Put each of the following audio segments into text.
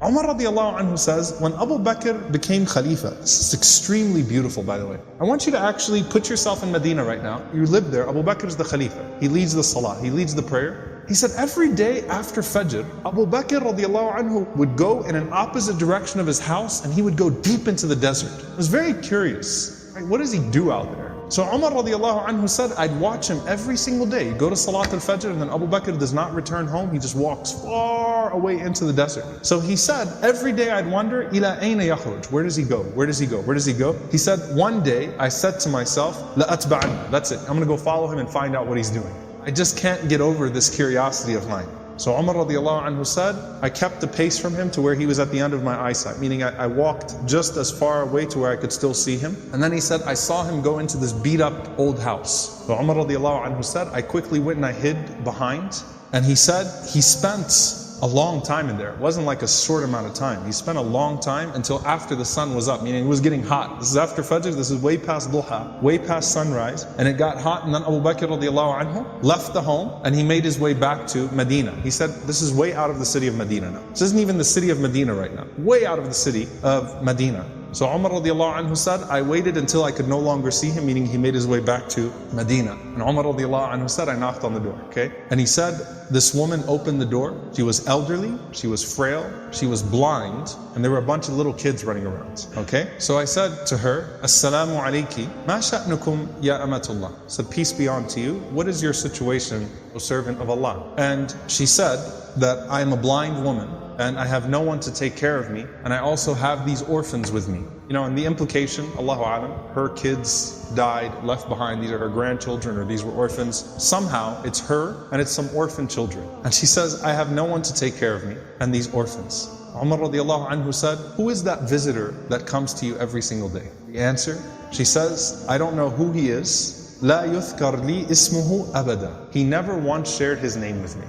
Omar radiallahu anhu says, when Abu Bakr became Khalifa, this is extremely beautiful by the way. I want you to actually put yourself in Medina right now. You live there, Abu Bakr is the Khalifa. He leads the Salah, he leads the prayer. He said every day after Fajr, Abu Bakr radiallahu anhu would go in an opposite direction of his house and he would go deep into the desert. I was very curious, right? What does he do out there? So Umar radiallahu anhu said, I'd watch him every single day. He'd go to Salat al-Fajr and then Abu Bakr does not return home. He just walks far away into the desert. So he said, every day I'd wonder, ila ayna yakhruj? Where does he go? Where does he go? Where does he go? He said, one day I said to myself, la atba'an. That's it. I'm going to go follow him and find out what he's doing. I just can't get over this curiosity of mine. So Umar radiallahu anhu said, I kept the pace from him to where he was at the end of my eyesight, meaning I walked just as far away to where I could still see him. And then he said, I saw him go into this beat up old house. So Umar radiallahu anhu said, I quickly went and I hid behind. And he said, he spent a long time in there. It wasn't like a short amount of time. He spent a long time until after the sun was up, meaning it was getting hot. This is after Fajr, this is way past Duha, way past sunrise. And it got hot and then Abu Bakr radiallahu anhu left the home and he made his way back to Medina. He said, this is way out of the city of Medina now. This isn't even the city of Medina right now. Way out of the city of Medina. So Umar radiallahu anhu said, I waited until I could no longer see him, meaning he made his way back to Medina. And Umar radiallahu anhu said, I knocked on the door, okay? And he said, this woman opened the door. She was elderly, she was frail, she was blind, and there were a bunch of little kids running around, okay? So I said to her, Assalamu alayki, ma sha'nukum ya amatullah. I said, peace be unto you. What is your situation, O servant of Allah? And she said that I am a blind woman, and I have no one to take care of me, and I also have these orphans with me. You know, and the implication, Allahu Alam, her kids died, left behind, these are her grandchildren, or these were orphans. Somehow, it's her, and it's some orphan children. And she says, I have no one to take care of me, and these orphans. Umar radiallahu anhu said, who is that visitor that comes to you every single day? The answer, she says, I don't know who he is. La yuthkar li ismuhu abada. He never once shared his name with me.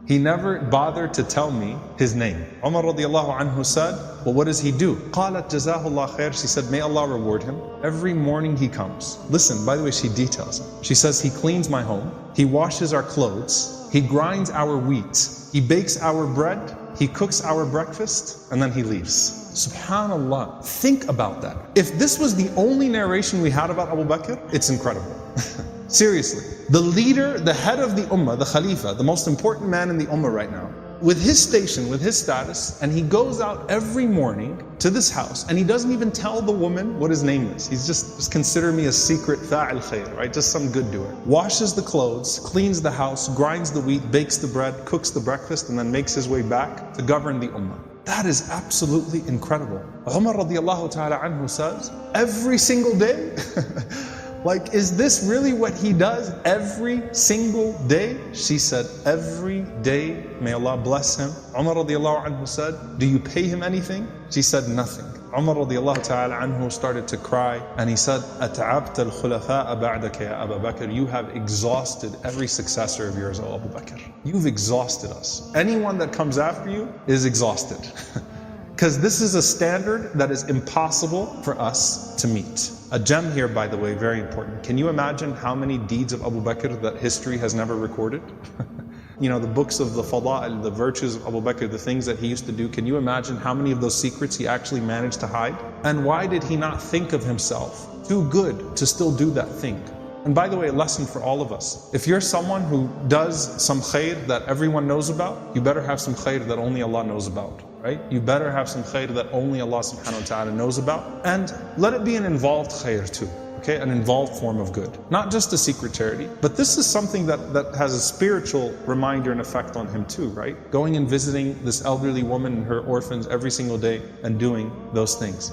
He never bothered to tell me his name. Umar radiallahu anhu said, well, what does he do? قالت جزاه الله خير. She said, may Allah reward him. Every morning he comes. Listen, by the way, she details it. She says, he cleans my home. He washes our clothes. He grinds our wheat. He bakes our bread. He cooks our breakfast. And then he leaves. Subhanallah. Think about that. If this was the only narration we had about Abu Bakr, it's incredible. Seriously, the leader, the head of the ummah, the khalifa, the most important man in the ummah right now, with his station, with his status, and he goes out every morning to this house and he doesn't even tell the woman what his name is. He's just consider me a secret fa'il khair, right? Just some good doer. Washes the clothes, cleans the house, grinds the wheat, bakes the bread, cooks the breakfast, and then makes his way back to govern the ummah. That is absolutely incredible. Umar radiallahu ta'ala anhu says, every single day, like, is this really what he does every single day? She said, every day, may Allah bless him. Umar radiallahu anhu said, do you pay him anything? She said, nothing. Umar radiallahu ta'ala anhu started to cry and he said, أَتَعَبْتَ الْخُلَفَاءَ بَعْدَكَ يَا أَبَا بَكْر. You have exhausted every successor of yours, O Abu Bakr. You've exhausted us. Anyone that comes after you is exhausted. Because this is a standard that is impossible for us to meet. A gem here, by the way, very important. Can you imagine how many deeds of Abu Bakr that history has never recorded? You know, the books of the fada'il, the virtues of Abu Bakr, the things that he used to do. Can you imagine how many of those secrets he actually managed to hide? And why did he not think of himself too good to still do that thing? And by the way, a lesson for all of us. If you're someone who does some khair that everyone knows about, you better have some khair that only Allah knows about. Right? You better have some khair that only Allah subhanahu wa ta'ala knows about. And let it be an involved khair too. Okay? An involved form of good. Not just a secret charity. But this is something that has a spiritual reminder and effect on him too, right? Going and visiting this elderly woman and her orphans every single day and doing those things.